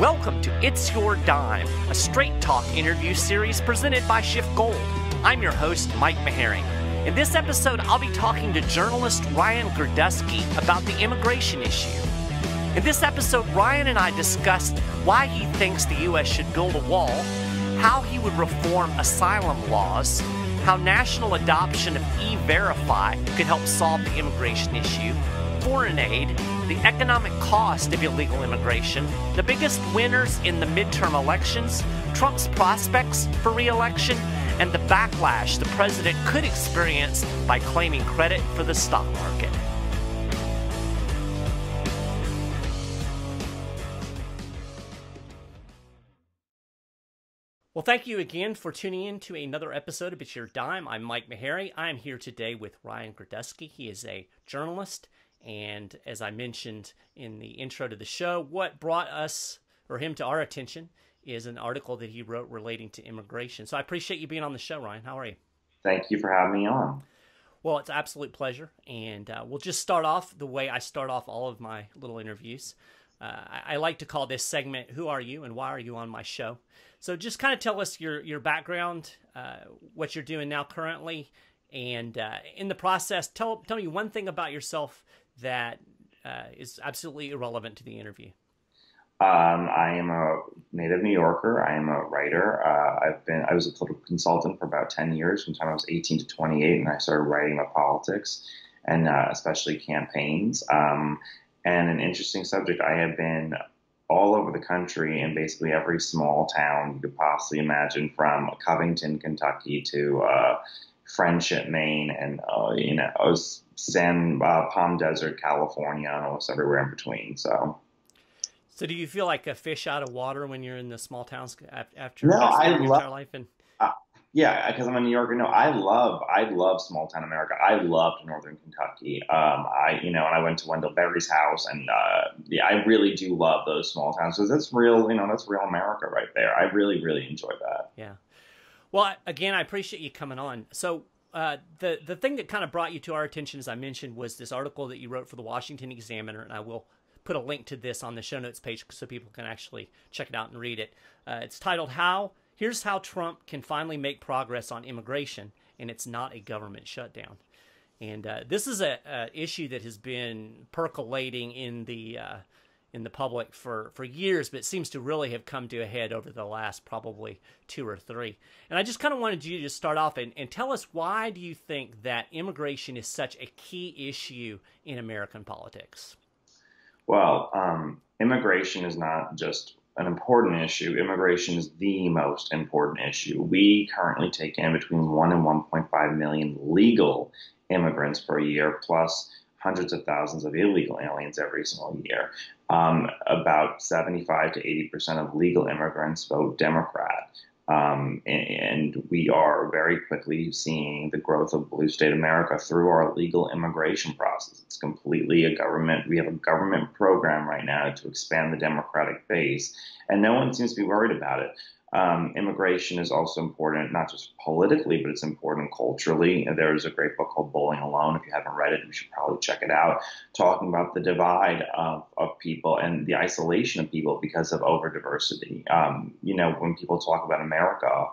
Welcome to It's Your Dime, a straight talk interview series presented by Shift Gold. I'm your host, Mike Maharrey. In this episode, I'll be talking to journalist Ryan Girdusky about the immigration issue. In this episode, Ryan and I discussed why he thinks the U.S. should build a wall, how he would reform asylum laws, how national adoption of EVerify could help solve the immigration issue, foreign aid, the economic cost of illegal immigration, the biggest winners in the midterm elections, Trump's prospects for re-election, and the backlash the president could experience by claiming credit for the stock market. Well, thank you again for tuning in to another episode of It's Your Dime. I'm Mike Maharrey. I'm here today with Ryan Girdusky. He is a journalist. And as I mentioned in the intro to the show, what brought him to our attention is an article that he wrote relating to immigration. So I appreciate you being on the show, Ryan. How are you? Thank you for having me on. Well, it's an absolute pleasure. And we'll just start off the way I start off all of my little interviews. I like to call this segment, Who Are You and Why Are You on My Show? So just kind of tell us your background, what you're doing now currently, and in the process, tell me one thing about yourself that is absolutely irrelevant to the interview. I am a native New Yorker. I am a writer. I was a political consultant for about 10 years from the time I was 18 to 28, and I started writing about politics and especially campaigns. And an interesting subject, I have been all over the country in basically every small town you could possibly imagine, from Covington, Kentucky to Friendship, Maine, and Palm Desert, California, and almost everywhere in between. So do you feel like a fish out of water when you're in the small towns after your entire life? Yeah, because I'm a New Yorker. No, I love small town America. I loved Northern Kentucky. And I went to Wendell Berry's house, and I really do love those small towns. So that's real, that's real America right there. I really, really enjoy that. Yeah. Well, again, I appreciate you coming on. So the thing that kind of brought you to our attention, as I mentioned, was this article that you wrote for the Washington Examiner, and I will put a link to this on the show notes page so people can actually check it out and read it. It's titled, Here's How Trump Can Finally Make Progress on Immigration, and It's Not a Government Shutdown. And this is an issue that has been percolating in the public for years, but it seems to really have come to a head over the last probably 2 or 3. And I just kind of wanted you to start off and tell us, why do you think that immigration is such a key issue in American politics? Well, immigration is not just an important issue. Immigration is the most important issue. We currently take in between 1 and 1.5 million legal immigrants per year, plus hundreds of thousands of illegal aliens every single year. About 75 to 80% of legal immigrants vote Democrat. And we are very quickly seeing the growth of blue state America through our legal immigration process. It's completely we have a government program right now to expand the Democratic base, and no one seems to be worried about it. Immigration is also important, not just politically, but it's important culturally. And there's a great book called Bowling Alone. If you haven't read it, you should probably check it out, talking about the divide of people and the isolation of people because of over-diversity. When people talk about America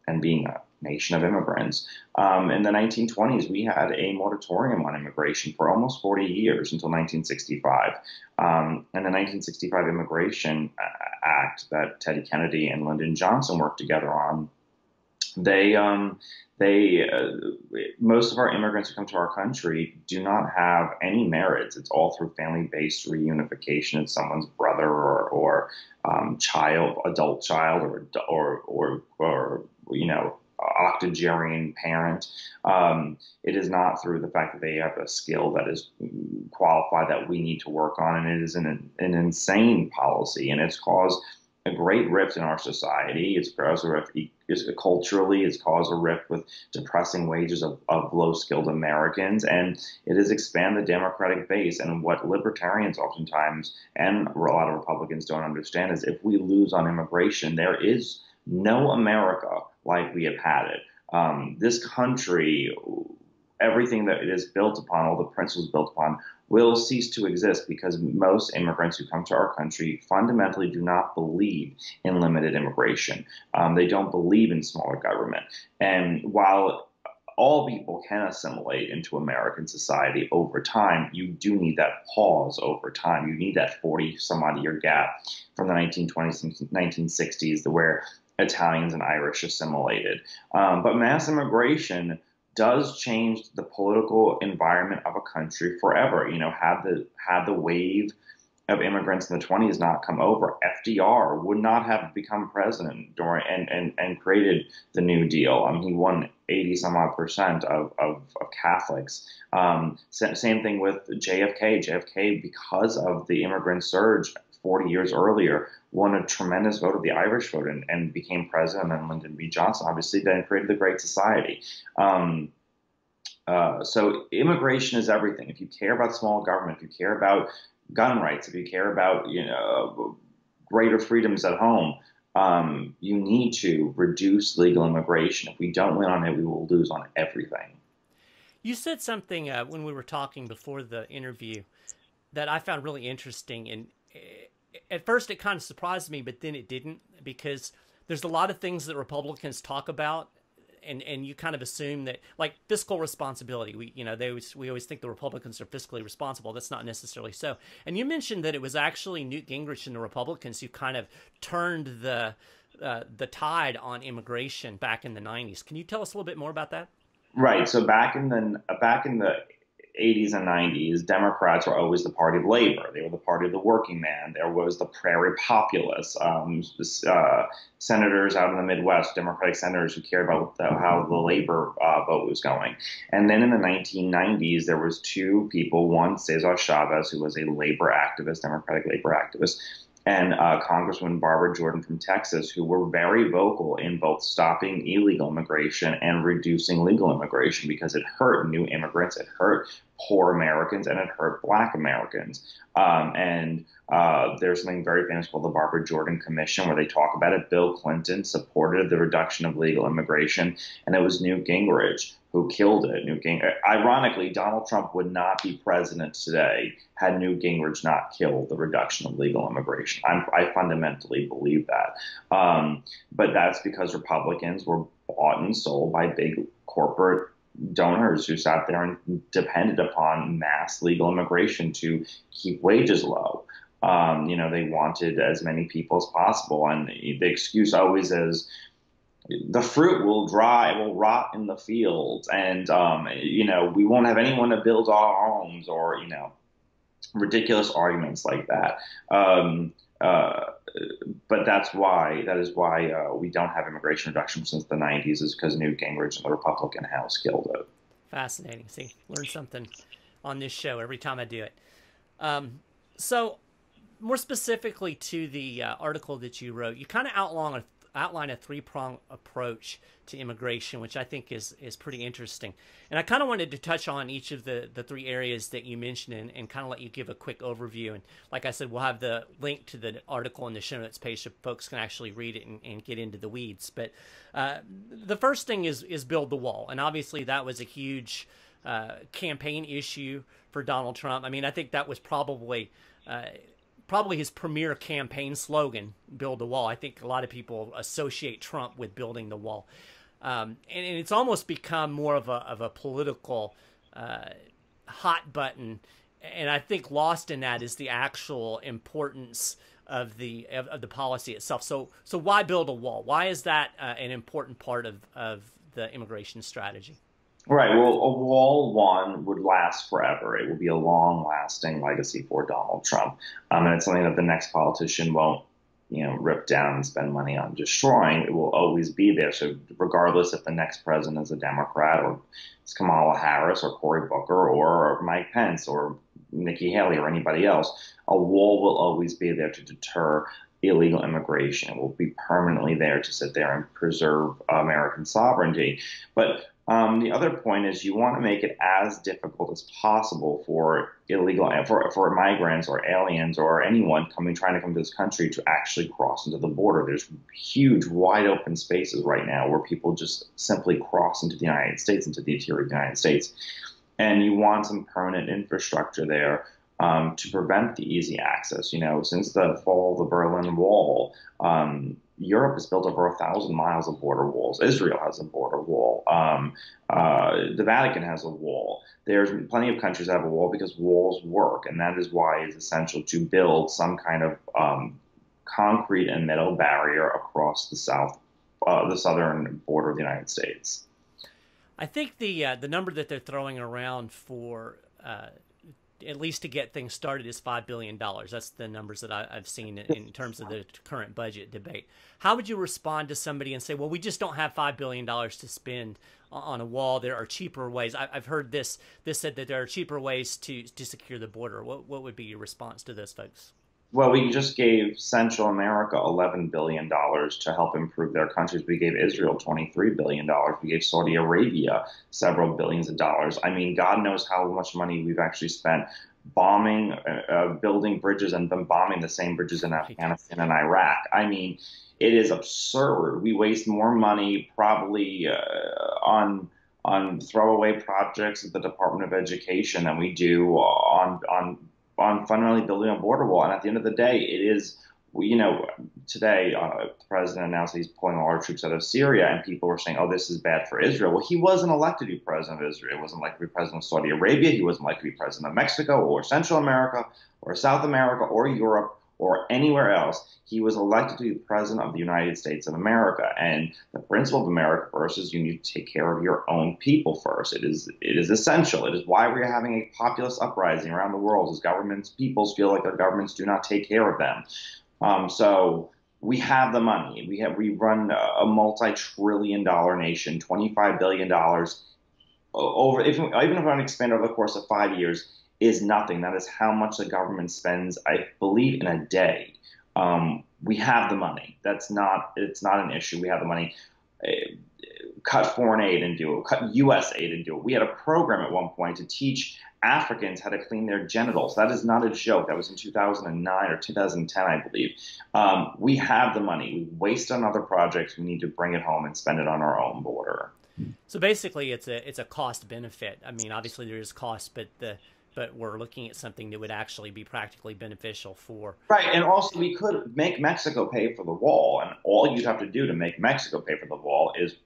and being a nation of immigrants, in the 1920s, we had a moratorium on immigration for almost 40 years until 1965. And the 1965 Immigration Act that Teddy Kennedy and Lyndon Johnson worked together on, most of our immigrants who come to our country do not have any merits. It's all through family-based reunification. It's someone's brother or adult child, or octogenarian parent. It is not through the fact that they have a skill that is qualified that we need to work on, and it is an insane policy, and it's caused a great rift in our society. It's caused a rift culturally. It's caused a rift with depressing wages of low-skilled Americans, and it has expanded the Democratic base. And what libertarians oftentimes and a lot of Republicans don't understand is, if we lose on immigration, there is no America like we have had it. This country everything that it is built upon, all the principles built upon, will cease to exist because most immigrants who come to our country fundamentally do not believe in limited immigration. They don't believe in smaller government. And while all people can assimilate into American society over time, you do need that pause over time. You need that 40 some odd year gap from the 1920s and 1960s to where Italians and Irish assimilated. But mass immigration does change the political environment of a country forever. Had the wave of immigrants in the 20s not come over, FDR would not have become president during and created the New Deal. He won 80 some odd percent of Catholics. Same thing with JFK. JFK, because of the immigrant surge 40 years earlier, won a tremendous vote of the Irish vote and became president. And Lyndon B. Johnson obviously then created the Great Society. So immigration is everything. If you care about small government, if you care about gun rights, if you care about greater freedoms at home, you need to reduce legal immigration. If we don't win on it, we will lose on everything. You said something when we were talking before the interview that I found really interesting, and at first it kind of surprised me, but then it didn't, because there's a lot of things that Republicans talk about, and you kind of assume that, like fiscal responsibility, we always think the Republicans are fiscally responsible. That's not necessarily so. And you mentioned that it was actually Newt Gingrich and the Republicans who kind of turned the tide on immigration back in the 90s. Can you tell us a little bit more about that? Right. So back in the 80s and 90s, Democrats were always the party of labor. They were the party of the working man. There was the prairie populace, senators out in the Midwest, Democratic senators who cared about how the labor vote was going. And then in the 1990s, there was two people, one, Cesar Chavez, who was a labor activist, Democratic labor activist, and Congresswoman Barbara Jordan from Texas, who were very vocal in both stopping illegal immigration and reducing legal immigration because it hurt new immigrants, it hurt poor Americans, and it hurt Black Americans. There's something very famous called the Barbara Jordan Commission where they talk about it. Bill Clinton supported the reduction of legal immigration, and it was Newt Gingrich who killed it. Ironically, Donald Trump would not be president today had Newt Gingrich not killed the reduction of legal immigration. I fundamentally believe that. But that's because Republicans were bought and sold by big corporate donors who sat there and depended upon mass legal immigration to keep wages low. They wanted as many people as possible. And the excuse always is, the fruit will rot in the fields, and we won't have anyone to build our homes, or ridiculous arguments like that. But that is why we don't have immigration reduction since the 90s, is because Newt Gingrich and the Republican House killed it. Fascinating. See, learn something on this show every time I do it. So more specifically to the article that you wrote, you kind of outline a three-pronged approach to immigration, which I think is pretty interesting. And I kind of wanted to touch on each of the three areas that you mentioned and kind of let you give a quick overview. And like I said, we'll have the link to the article in the show notes page so folks can actually read it and get into the weeds. But the first thing is build the wall. And obviously that was a huge campaign issue for Donald Trump. I mean, I think that was probably his premier campaign slogan, build the wall. I think a lot of people associate Trump with building the wall. And it's almost become more of a political hot button. And I think lost in that is the actual importance of the policy itself. So why build a wall? Why is that an important part of the immigration strategy? Right. Well, a wall, one, would last forever. It will be a long-lasting legacy for Donald Trump. And it's something that the next politician won't, rip down and spend money on destroying. It will always be there. So regardless if the next president is a Democrat, or it's Kamala Harris or Cory Booker or Mike Pence or Nikki Haley or anybody else, a wall will always be there to deter illegal immigration. It will be permanently there to sit there and preserve American sovereignty. But The other point is you want to make it as difficult as possible for for migrants or aliens or anyone trying to come to this country to actually cross into the border. There's huge, wide open spaces right now where people just simply cross into the United States, into the interior of the United States. And you want some permanent infrastructure there to prevent the easy access. Since the fall of the Berlin Wall, Europe has built over 1,000 miles of border walls. Israel has a border wall. The Vatican has a wall. There's plenty of countries that have a wall because walls work, and that is why it's essential to build some kind of concrete and metal barrier across the southern border of the United States. I think the number that they're throwing around for at least to get things started is $5 billion. That's the numbers that I've seen in terms of the current budget debate. How would you respond to somebody and say, well, we just don't have $5 billion to spend on a wall? There are cheaper ways. I've heard this said that there are cheaper ways to secure the border. What would be your response to those folks? Well, we just gave Central America $11 billion to help improve their countries. We gave Israel $23 billion. We gave Saudi Arabia several billions of dollars. I mean, God knows how much money we've actually spent bombing, building bridges, and then bombing the same bridges in Afghanistan and Iraq. I mean, it is absurd. We waste more money probably on throwaway projects at the Department of Education than we do on fundamentally building a border wall. And at the end of the day, it is, today the president announced he's pulling all our troops out of Syria, and people were saying, oh, this is bad for Israel. Well, he wasn't elected to be president of Israel. He wasn't elected to be president of Saudi Arabia. He wasn't elected to be president of Mexico or Central America or South America or Europe or anywhere else. He was elected to be the president of the United States of America. And the principle of America first is you need to take care of your own people first. It is essential. It is why we're having a populist uprising around the world, as peoples feel like their governments do not take care of them. So we have the money. We run a multi-trillion-dollar nation, $25 billion over. Even if I want to expand over the course of 5 years, is nothing. That is how much the government spends, I believe, in a day. We have the money. It's not an issue. We have the money. Cut foreign aid and do it. Cut U.S. aid and do it. We had a program at one point to teach Africans how to clean their genitals. That is not a joke. That was in 2009 or 2010, I believe. We have the money. We waste on other projects. We need to bring it home and spend it on our own border. So basically, it's a cost benefit. I mean, obviously there is cost, but we're looking at something that would actually be practically beneficial for. Right, and also we could make Mexico pay for the wall, and all you'd have to do to make Mexico pay for the wall is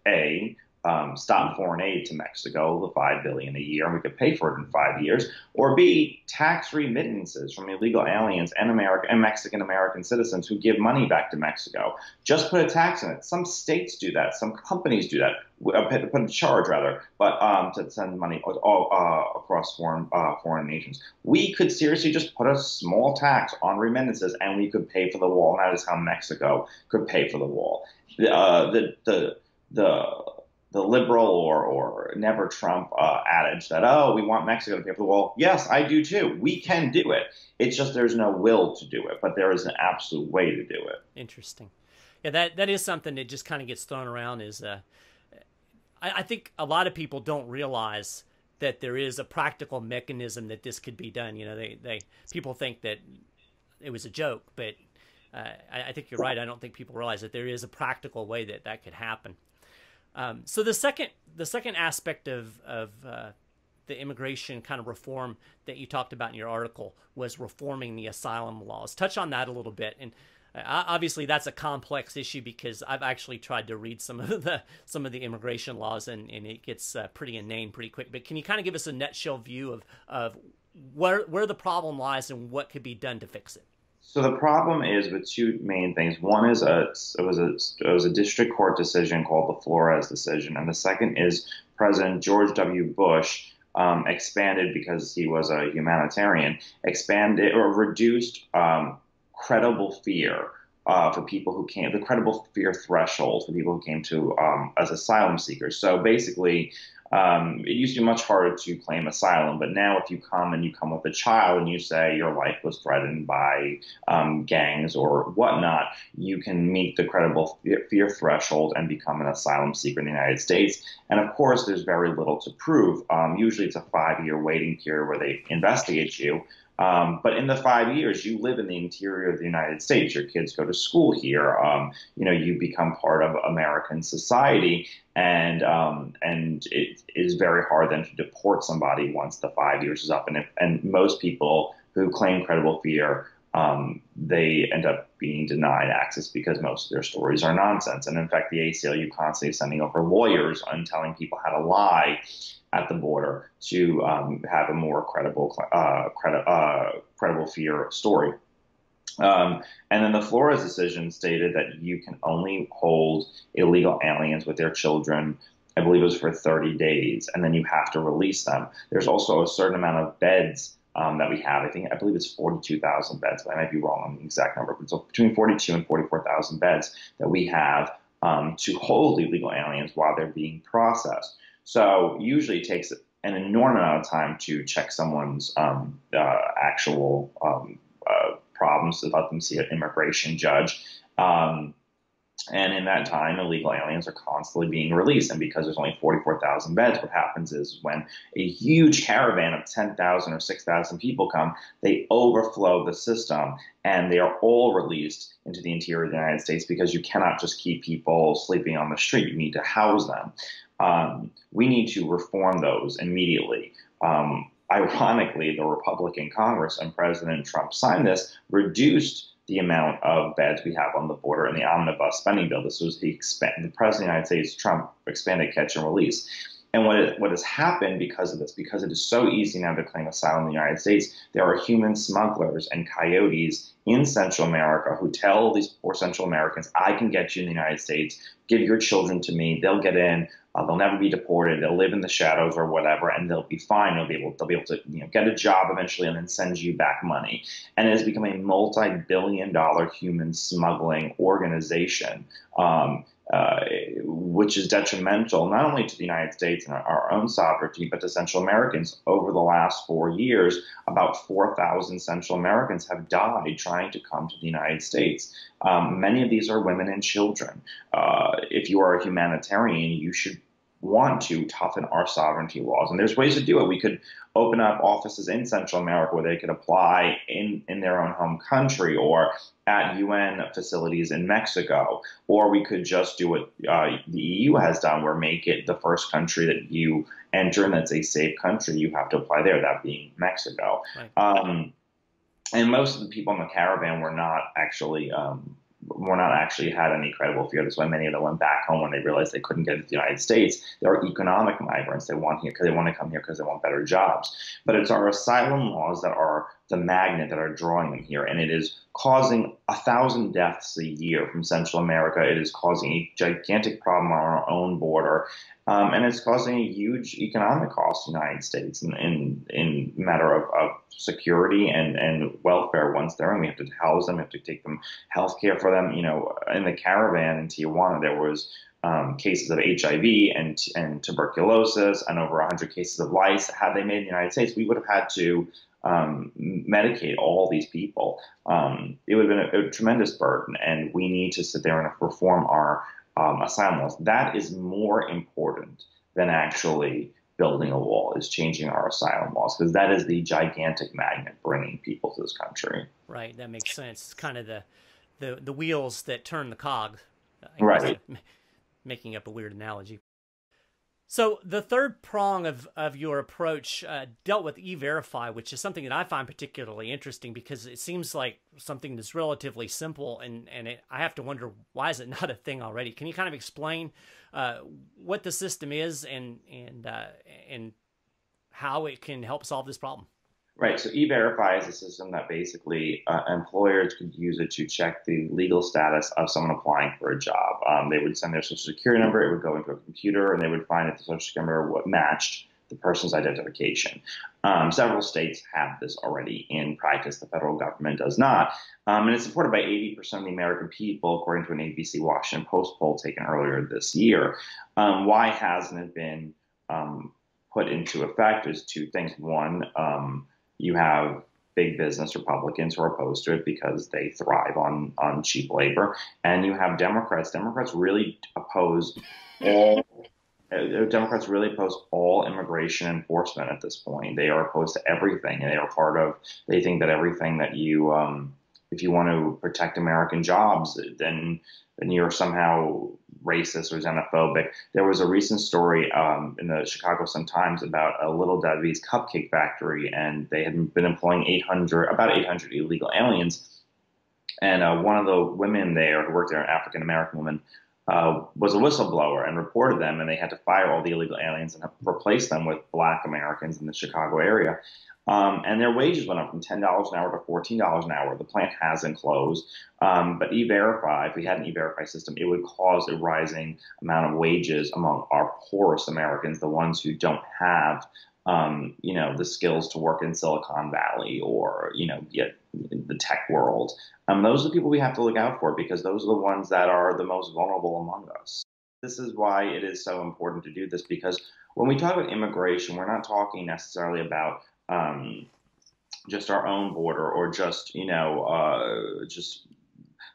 stop foreign aid to Mexico, the $5 billion a year, and we could pay for it in 5 years, or B, tax remittances from illegal aliens and Mexican American citizens who give money back to Mexico. Just put a tax on it. Some states do that. Some companies do that. Put a charge rather, but to send money across foreign nations. We could seriously just put a small tax on remittances, and we could pay for the wall. And that is how Mexico could pay for the wall. The liberal or never Trump adage that, oh, we want Mexico to pay for the wall. Yes, I do too. We can do it. It's just there's no will to do it, but there is an absolute way to do it. Interesting. Yeah, that is something that just kind of gets thrown around. I think a lot of people don't realize that there is a practical mechanism that this could be done. People think that it was a joke, but I think you're right. I don't think people realize that there is a practical way that could happen. So the second aspect of the immigration kind of reform that you talked about in your article was reforming the asylum laws. Touch on that a little bit. And obviously that's a complex issue because I've actually tried to read some of the immigration laws and it gets pretty inane pretty quick. But can you kind of give us a nutshell view of where the problem lies and what could be done to fix it? So the problem is with two main things. One is it was a district court decision called the Flores decision, and the second is President George W. Bush expanded, because he was a humanitarian, expanded or reduced credible fear for people who came, the credible fear threshold for people who came to as asylum seekers. So basically, It used to be much harder to claim asylum, but now if you come with a child and you say your life was threatened by gangs or whatnot, you can meet the credible fear threshold and become an asylum seeker in the United States. And of course, there's very little to prove. Usually it's a 5-year waiting period where they investigate you. But in the 5 years, you live in the interior of the United States. Your kids go to school here. You become part of American society, and it is very hard then to deport somebody once the 5 years is up. And most people who claim credible fear, they end up being denied access because most of their stories are nonsense. And in fact, the ACLU constantly is sending over lawyers and telling people how to lie at the border to have a more credible fear story. And then the Flores decision stated that you can only hold illegal aliens with their children, I believe it was for 30 days, and then you have to release them. There's also a certain amount of beds that we have. I believe it's 42,000 beds, but I might be wrong on the exact number, but it's between 42 and 44,000 beds that we have to hold illegal aliens while they're being processed. So usually it takes an enormous amount of time to check someone's actual problems to let them see an immigration judge. And in that time, illegal aliens are constantly being released. And because there's only 44,000 beds, what happens is when a huge caravan of 10,000 or 6,000 people come, they overflow the system and they are all released into the interior of the United States because you cannot just keep people sleeping on the street. You need to house them. We need to reform those immediately. Ironically, the Republican Congress and President Trump signed this, reduced the amount of beds we have on the border in the omnibus spending bill. This was the President of the United States, Trump, expanded catch and release. And what has happened because of this, because it is so easy now to claim asylum in the United States, there are human smugglers and coyotes in Central America who tell these poor Central Americans, I can get you in the United States, give your children to me, they'll get in, they'll never be deported, they'll live in the shadows or whatever, and they'll be fine. They'll be able to get a job eventually and then send you back money. And it has become a multi-billion-dollar human smuggling organization, which is detrimental not only to the United States and our own sovereignty, but to Central Americans. Over the last 4 years, about 4,000 Central Americans have died trying to come to the United States. Many of these are women and children. If you are a humanitarian, you should want to toughen our sovereignty laws. And there's ways to do it. We could open up offices in Central America where they could apply in their own home country or at UN facilities in Mexico. Or we could just do what the EU has done, where make it the first country that you enter and that's a safe country, you have to apply there, that being Mexico. Right. And most of the people in the caravan were not actually had any credible fear. That's why many of them went back home when they realized they couldn't get into the United States. There are economic migrants. They want to come here because they want better jobs. But it's our asylum laws that are the magnet that are drawing them here. And it is causing 1,000 deaths a year from Central America. It is causing a gigantic problem on our own border. And it's causing a huge economic cost to the United States in matter of security and welfare once they're in. We have to house them. We have to take them health care for them. In the caravan in Tijuana, there was cases of HIV and tuberculosis and over 100 cases of lice. Had they made in the United States, we would have had to medicate all these people. It would have been a tremendous burden, and we need to sit there and reform our asylum laws. That is more important than actually building a wall, is changing our asylum laws, because that is the gigantic magnet bringing people to this country. Right, that makes sense. It's kind of the wheels that turn the cog. Right. Making up a weird analogy. So the third prong of your approach dealt with EVerify, which is something that I find particularly interesting because it seems like something that's relatively simple, and I have to wonder, why is it not a thing already? Can you kind of explain what the system is and how it can help solve this problem? Right. So EVerify is a system that basically employers could use it to check the legal status of someone applying for a job. They would send their social security number, it would go into a computer, and they would find if the social security number matched the person's identification. Several states have this already in practice. The federal government does not. And it's supported by 80% of the American people, according to an ABC Washington Post poll taken earlier this year. Why hasn't it been put into effect is two things. One, you have big business Republicans who are opposed to it because they thrive on cheap labor, and you have Democrats. Democrats really oppose all immigration enforcement at this point. They are opposed to everything, and they think that everything that if you want to protect American jobs, then you're somehow racist or xenophobic. There was a recent story in the Chicago Sun-Times about a Little Debbie's cupcake factory, and they had been employing about 800 illegal aliens. And one of the women there who worked there, an African American woman, was a whistleblower and reported them, and they had to fire all the illegal aliens and replace them with Black Americans in the Chicago area. And their wages went up from $10 an hour to $14 an hour. The plant hasn't closed. But EVerify, if we had an EVerify system, it would cause a rising amount of wages among our poorest Americans, the ones who don't have, the skills to work in Silicon Valley or, get the tech world. Those are the people we have to look out for, because those are the ones that are the most vulnerable among us. This is why it is so important to do this, because when we talk about immigration, we're not talking necessarily about just our own border, or just just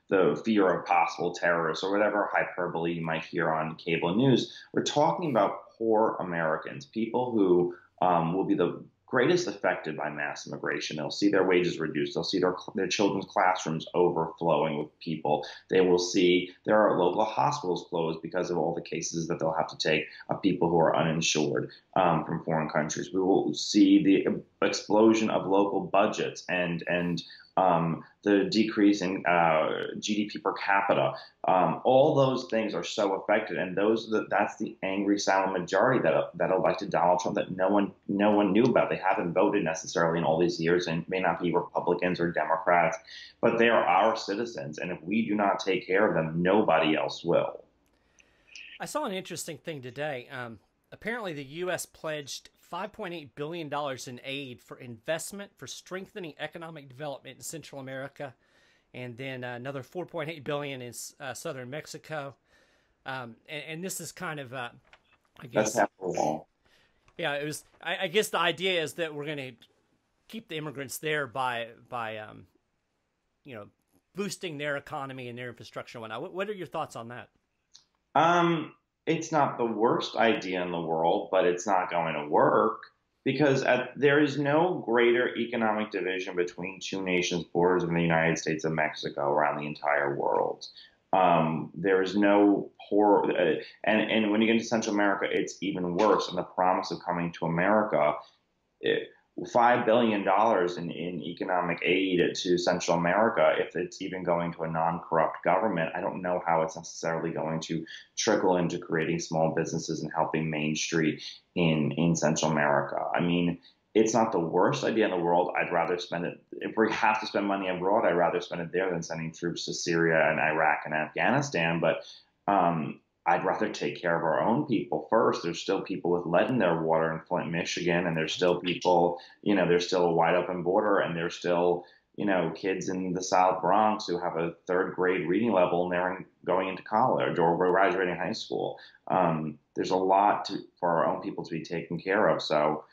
the fear of possible terrorists or whatever hyperbole you might hear on cable news. We're talking about poor Americans, people who will be the greatest affected by mass immigration. They'll see their wages reduced. They'll see their children's classrooms overflowing with people. They will see their local hospitals closed because of all the cases that they'll have to take of people who are uninsured from foreign countries. We will see the explosion of local budgets and the decrease in GDP per capita. All those things are so affected, and that's the angry silent majority that elected Donald Trump, that no one knew about. They haven't voted necessarily in all these years, and may not be Republicans or Democrats, but they are our citizens, and if we do not take care of them, nobody else will. I saw an interesting thing today. Apparently, the U.S. pledged $5.8 billion in aid for investment for strengthening economic development in Central America, and then another $4.8 billion in southern Mexico. And this is kind of, I guess, that's half the wall. Yeah, it was. I guess the idea is that we're going to keep the immigrants there by boosting their economy and their infrastructure and whatnot. What are your thoughts on that? It's not the worst idea in the world, but it's not going to work, because there is no greater economic division between two nations' borders than the United States and Mexico around the entire world. There is no poor, and when you get into Central America, it's even worse. And the promise of coming to America, $5 billion in economic aid to Central America, if it's even going to a non-corrupt government, I don't know how it's necessarily going to trickle into creating small businesses and helping Main Street in Central America. I mean, it's not the worst idea in the world. I'd rather spend it, if we have to spend money abroad, I'd rather spend it there than sending troops to Syria and Iraq and Afghanistan. But I'd rather take care of our own people first. There's still people with lead in their water in Flint, Michigan, and there's still people, there's still a wide open border, and there's still, kids in the South Bronx who have a third grade reading level and they're going into college or graduating high school. There's a lot for our own people to be taken care of. So,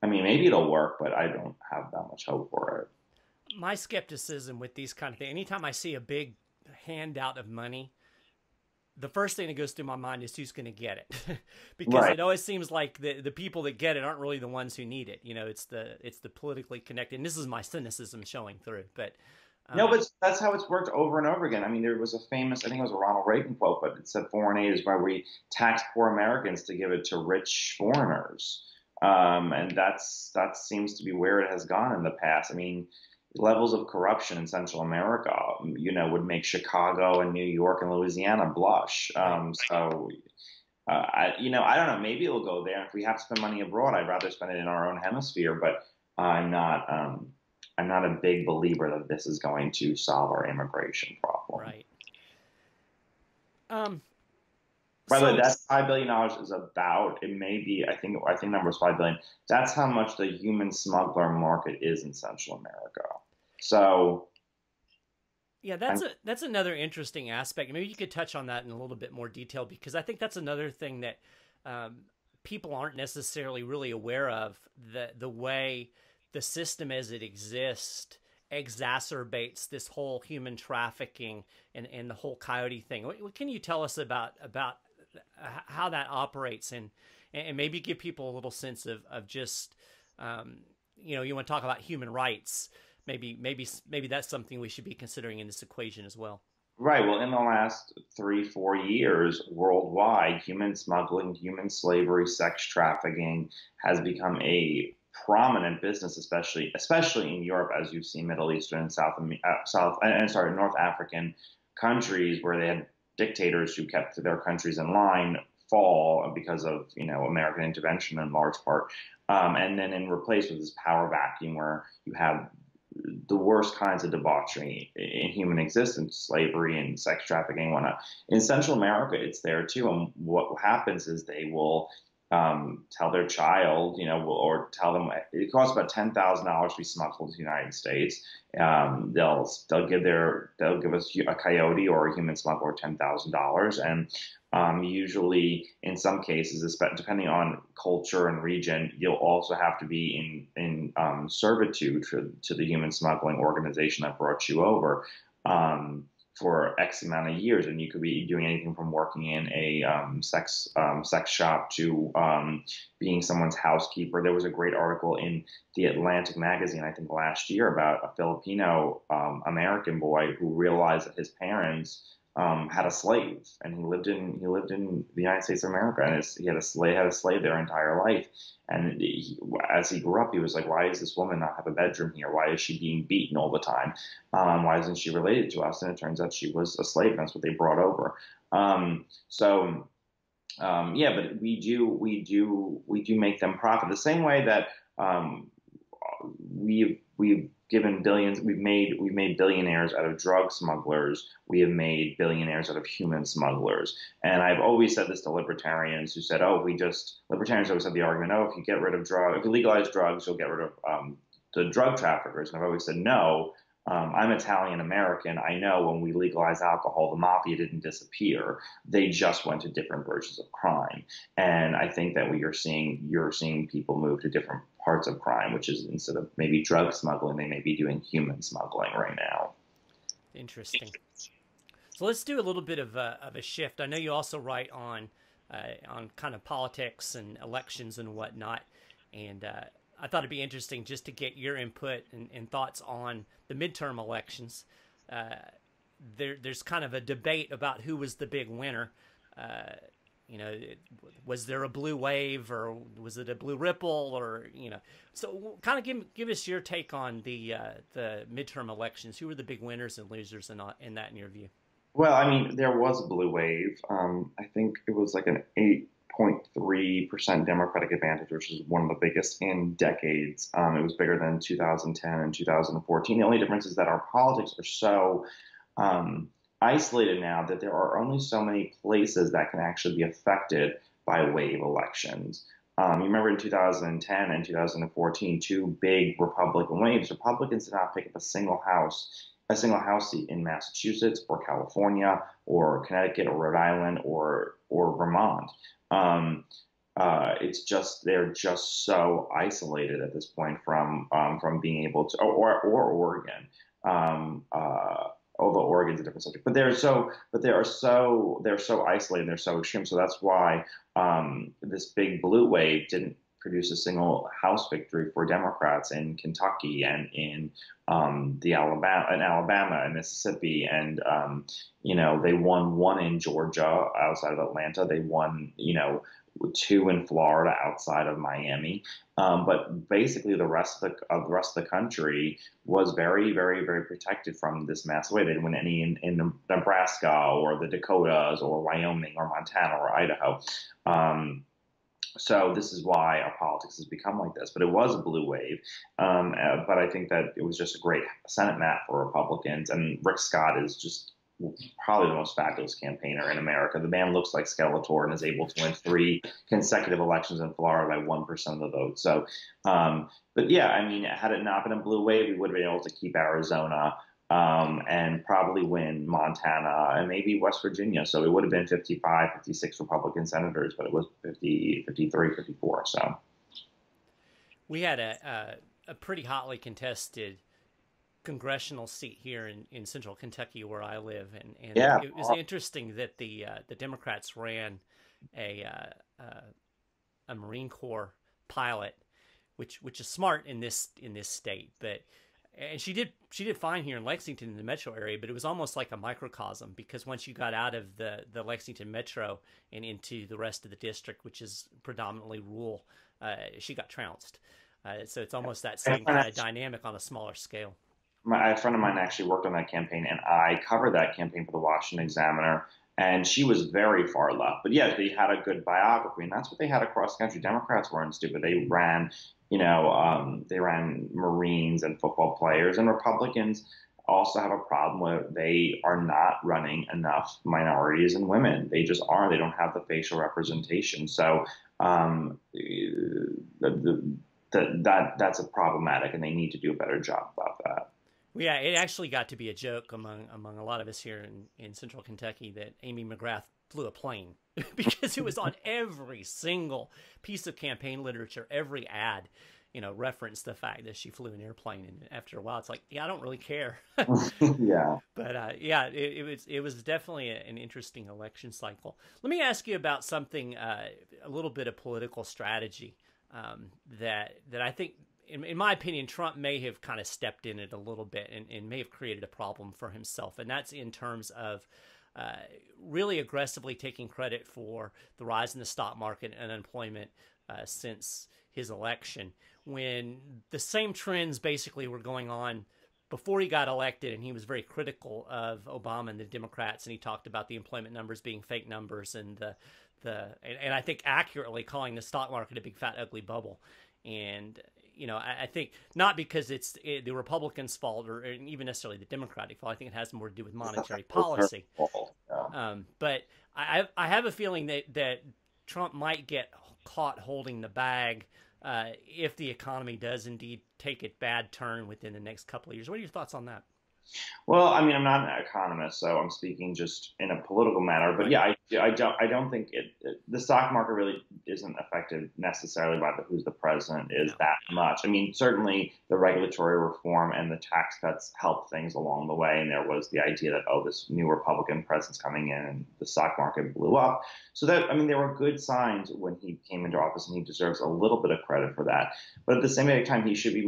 I mean, maybe it'll work, but I don't have that much hope for it. My skepticism with these kind of things, anytime I see a big handout of money, the first thing that goes through my mind is who's going to get it, because Right. It always seems like the people that get it aren't really the ones who need it. It's the politically connected. And this is my cynicism showing through. But No, but that's how it's worked over and over again. I mean, there was a famous, I think it was a Ronald Reagan quote, but it said foreign aid is where we tax poor Americans to give it to rich foreigners. And that seems to be where it has gone in the past. I mean, levels of corruption in Central America, would make Chicago and New York and Louisiana blush. I don't know. Maybe it'll go there. If we have to spend money abroad, I'd rather spend it in our own hemisphere. But I'm not a big believer that this is going to solve our immigration problem. right. By the way, that $5 billion is about, it may be, I think the number is $5 billion. That's how much the human smuggler market is in Central America. So, yeah, that's another interesting aspect. Maybe you could touch on that in a little bit more detail, because I think that's another thing that people aren't necessarily really aware of the way the system as it exists exacerbates this whole human trafficking and the whole coyote thing. What can you tell us about how that operates, and maybe give people a little sense of just, you know, you want to talk about human rights. Maybe that's something we should be considering in this equation as well. Right. Well, in the last 3-4 years, worldwide, human smuggling, human slavery, sex trafficking has become a prominent business, especially in Europe, as you've seen Middle Eastern and North African countries where they had dictators who kept their countries in line fall because of, you know, American intervention in large part, and then in replaced with this power vacuum where you have the worst kinds of debauchery in human existence, slavery and sex trafficking and whatnot. In Central America, it's there too. And what happens is they will tell their child, you know, or tell them it costs about $10,000 to be smuggled to the United States. They'll give us a coyote or a human smuggler $10,000, and usually, in some cases, depending on culture and region, you'll also have to be in servitude to the human smuggling organization that brought you over for X amount of years, and you could be doing anything from working in a sex shop to being someone's housekeeper. There was a great article in the Atlantic magazine, I think last year, about a Filipino American boy who realized that his parents had a slave, and he lived in the United States of America, and he had a slave their entire life. And as he grew up, he was like, "Why does this woman not have a bedroom here? Why is she being beaten all the time? Why isn't she related to us?" And it turns out she was a slave, and that's what they brought over. Yeah, but we do make them profit the same way that we've given billions. We've made billionaires out of drug smugglers. We have made billionaires out of human smugglers. And I've always said this to libertarians who said, libertarians always have the argument, if you legalize drugs, you'll get rid of the drug traffickers. And I've always said, no. I'm Italian American. I know when we legalized alcohol, the mafia didn't disappear. They just went to different versions of crime. And I think that you're seeing people move to different parts of crime, which is, instead of maybe drug smuggling, they may be doing human smuggling right now. Interesting. So let's do a little bit of a shift. I know you also write on kind of politics and elections and whatnot, and I thought it'd be interesting just to get your input and thoughts on the midterm elections. There's kind of a debate about who was the big winner. You know, was there a blue wave, or was it a blue ripple, or, you know? So kind of give us your take on the midterm elections. Who were the big winners and losers in that, in your view? Well, I mean, there was a blue wave. I think it was like an 8.3% Democratic advantage, which is one of the biggest in decades. It was bigger than 2010 and 2014. The only difference is that our politics are so isolated now that there are only so many places that can actually be affected by wave elections. You remember in 2010 and 2014, two big Republican waves. Republicans did not pick up a single House seat in Massachusetts or California or Connecticut or Rhode Island or Vermont. They're just so isolated at this point from being able to, or Oregon. Although Oregon's a different subject, but they're so isolated, they're so extreme. So that's why this big blue wave didn't produce a single House victory for Democrats in Kentucky and in Alabama and Mississippi, and they won one in Georgia outside of Atlanta. They won two in Florida outside of Miami. But basically, the rest of the country was very, very, very protected from this mass wave. They didn't win any in Nebraska or the Dakotas or Wyoming or Montana or Idaho. So this is why our politics has become like this. But it was a blue wave. But I think that it was just a great Senate map for Republicans. And Rick Scott is just probably the most fabulous campaigner in America. The man looks like Skeletor and is able to win 3 consecutive elections in Florida by 1% of the vote. So, but yeah, I mean, had it not been a blue wave, we would have been able to keep Arizona and probably win Montana and maybe West Virginia. So it would have been 55, 56 Republican senators, but it was 50, 53, 54. So we had a pretty hotly contested congressional seat here in central Kentucky where I live, and yeah, it was interesting that the Democrats ran a Marine Corps pilot, which is smart in this state, and she did fine here in Lexington in the metro area, but it was almost like a microcosm, because once you got out of the Lexington metro and into the rest of the district, which is predominantly rural, she got trounced. So it's almost that same kind of dynamic on a smaller scale. A friend of mine actually worked on that campaign, and I covered that campaign for the Washington Examiner. And she was very far left, but yeah, they had a good biography, and that's what they had across the country. Democrats weren't stupid; they ran, they ran Marines and football players, and Republicans also have a problem where they are not running enough minorities and women. They just aren't. They don't have the facial representation. So that's a problematic, and they need to do a better job about that. Yeah, it actually got to be a joke among a lot of us here in central Kentucky that Amy McGrath flew a plane because it was on every single piece of campaign literature, every ad, referenced the fact that she flew an airplane. And after a while, it's like, yeah, I don't really care. Yeah. But yeah, it was definitely an interesting election cycle. Let me ask you about something, a little bit of political strategy that I think, in my opinion, Trump may have kind of stepped in it a little bit and may have created a problem for himself. And that's in terms of really aggressively taking credit for the rise in the stock market and unemployment since his election, when the same trends basically were going on before he got elected. And he was very critical of Obama and the Democrats. And he talked about the employment numbers being fake numbers and and I think accurately calling the stock market a big, fat, ugly bubble. And I think not because it's the Republicans' fault or even necessarily the Democratic fault. I think it has more to do with monetary policy. But I have a feeling that Trump might get caught holding the bag if the economy does indeed take a bad turn within the next couple of years. What are your thoughts on that? Well, I mean, I'm not an economist, so I'm speaking just in a political manner. But yeah, I don't think the stock market really isn't affected necessarily by who's the president is that much. I mean, certainly the regulatory reform and the tax cuts helped things along the way. And there was the idea that, this new Republican president's coming in and the stock market blew up. So that, I mean, there were good signs when he came into office, and he deserves a little bit of credit for that. But at the same time, he should be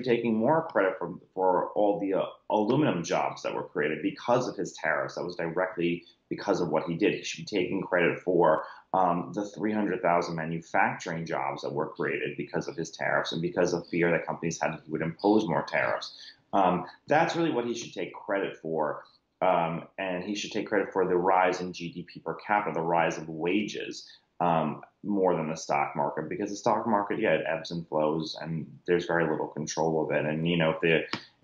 taking more credit for all the aluminum jobs that were created because of his tariffs. That was directly because of what he did. He should be taking credit for the 300,000 manufacturing jobs that were created because of his tariffs and because of fear that companies had that he would impose more tariffs. That's really what he should take credit for. And he should take credit for the rise in GDP per capita, the rise of wages, more than the stock market, because the stock market, it ebbs and flows, and there's very little control of it. And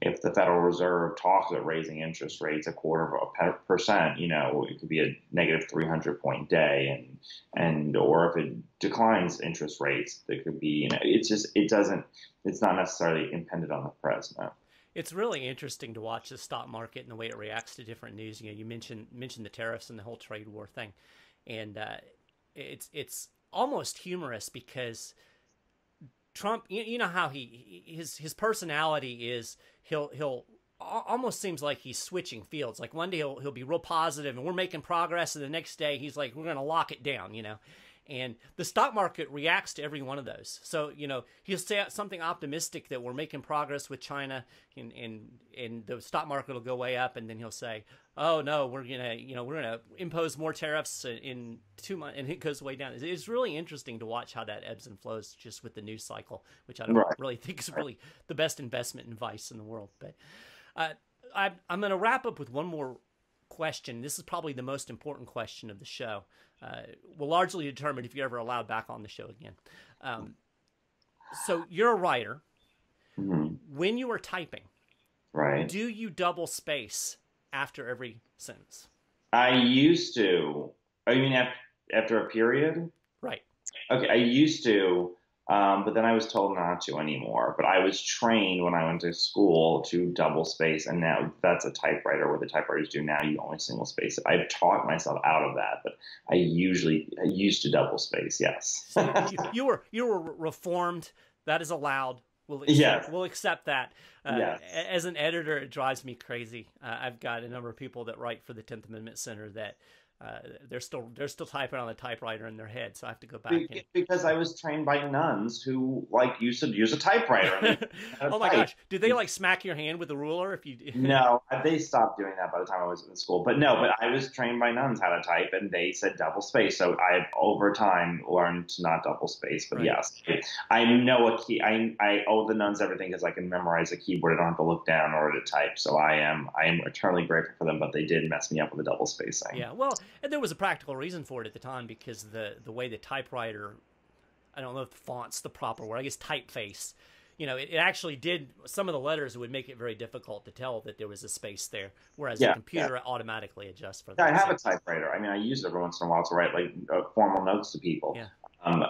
if the Federal Reserve talks about raising interest rates 0.25%, it could be a negative 300-point day, or if it declines interest rates, it could be, it's not necessarily impended on the president. It's really interesting to watch the stock market and the way it reacts to different news. You mentioned the tariffs and the whole trade war thing, and it's almost humorous because Trump, how his personality is, he'll almost seems like he's switching fields. Like one day he'll be real positive and we're making progress, and the next day he's like, we're going to lock it down, And the stock market reacts to every one of those. So, he'll say something optimistic that we're making progress with China, and the stock market will go way up, and then he'll say, oh no, we're gonna impose more tariffs in 2 months, and it goes way down. It's really interesting to watch how that ebbs and flows just with the news cycle, which I don't really think is really the best investment advice in the world. But I'm going to wrap up with one more question. This is probably the most important question of the show. Will largely determine if you're ever allowed back on the show again. So you're a writer. Mm-hmm. When you are typing, do you double space after every sentence? I used to. I mean, after a period? Right. Okay, I used to. But then I was told not to anymore. But I was trained when I went to school to double space, and now that's a typewriter. What the typewriters do now, you only single space it. I've taught myself out of that, but I used to double space. Yes. So you were reformed. That is allowed. We'll accept that. Yes. As an editor, it drives me crazy. I've got a number of people that write for the 10th Amendment Center that they're still typing on the typewriter in their head, so I have to go back. Because I was trained by nuns who used to use a typewriter. Oh my gosh! Did they smack your hand with a ruler if you? No, they stopped doing that by the time I was in school. But I was trained by nuns how to type, and they said double space. So I've over time learned to not double space. But yes, I know a key. I owe the nuns everything because I can memorize a keyboard. I don't have to look down in order to type. So I am eternally grateful for them. But they did mess me up with the double spacing. Yeah, well. And there was a practical reason for it at the time because the way the typewriter, I don't know if the font's the proper word, I guess typeface, it actually did, some of the letters would make it very difficult to tell that there was a space there, whereas the computer automatically adjusts for that. Yeah, I have a typewriter. I mean, I use it every once in a while to write formal notes to people. Yeah. And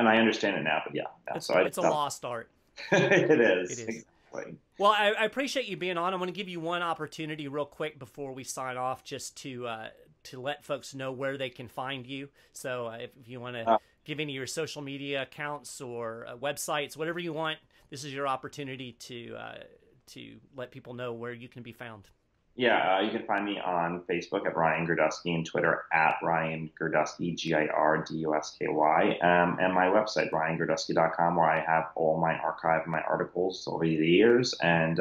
I understand it now, but it's a lost art. It is. Exactly. Well, I appreciate you being on. I'm going to give you one opportunity real quick before we sign off just to let folks know where they can find you. So if you want to give any of your social media accounts or websites, whatever you want, this is your opportunity to let people know where you can be found. Yeah, you can find me on Facebook at Ryan Girdusky and Twitter at Ryan Girdusky, Girdusky, and my website, ryangirdusky.com, where I have all my archive of my articles over the years and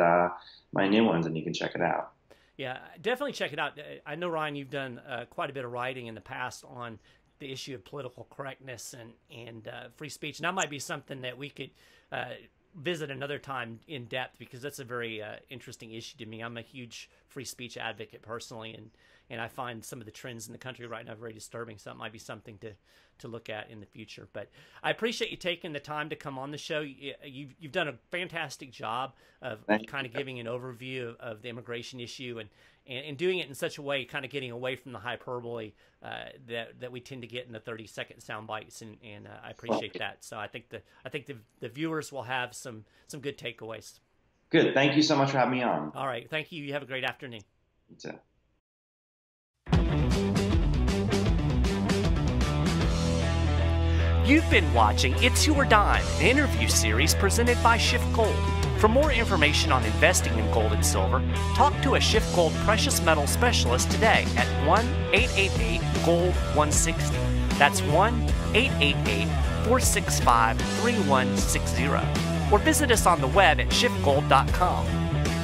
my new ones, and you can check it out. Yeah, definitely check it out. I know, Ryan, you've done quite a bit of writing in the past on the issue of political correctness and free speech, and that might be something that we could visit another time in depth because that's a very interesting issue to me. I'm a huge free speech advocate personally, and I find some of the trends in the country right now very disturbing, so it might be something to look at in the future. But I appreciate you taking the time to come on the show. You've done a fantastic job of kind of giving an overview of the immigration issue and doing it in such a way, kind of getting away from the hyperbole that we tend to get in the 30-second sound bites, and I appreciate that. So I think the viewers will have some good takeaways. Good. Thank you so much for having me on. All right. Thank you. You have a great afternoon. You too. You've been watching It's Your Dime, an interview series presented by Schiff Gold. For more information on investing in gold and silver, talk to a Schiff Gold precious metal specialist today at 1-888-GOLD-160. That's 1-888-465-3160. Or visit us on the web at schiffgold.com.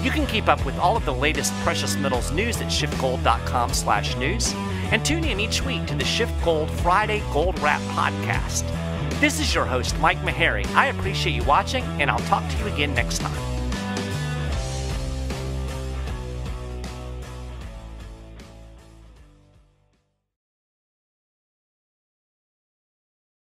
You can keep up with all of the latest precious metals news at schiffgold.com/news and tune in each week to the Schiff Gold Friday Gold Wrap podcast. This is your host, Mike Maharrey. I appreciate you watching, and I'll talk to you again next time.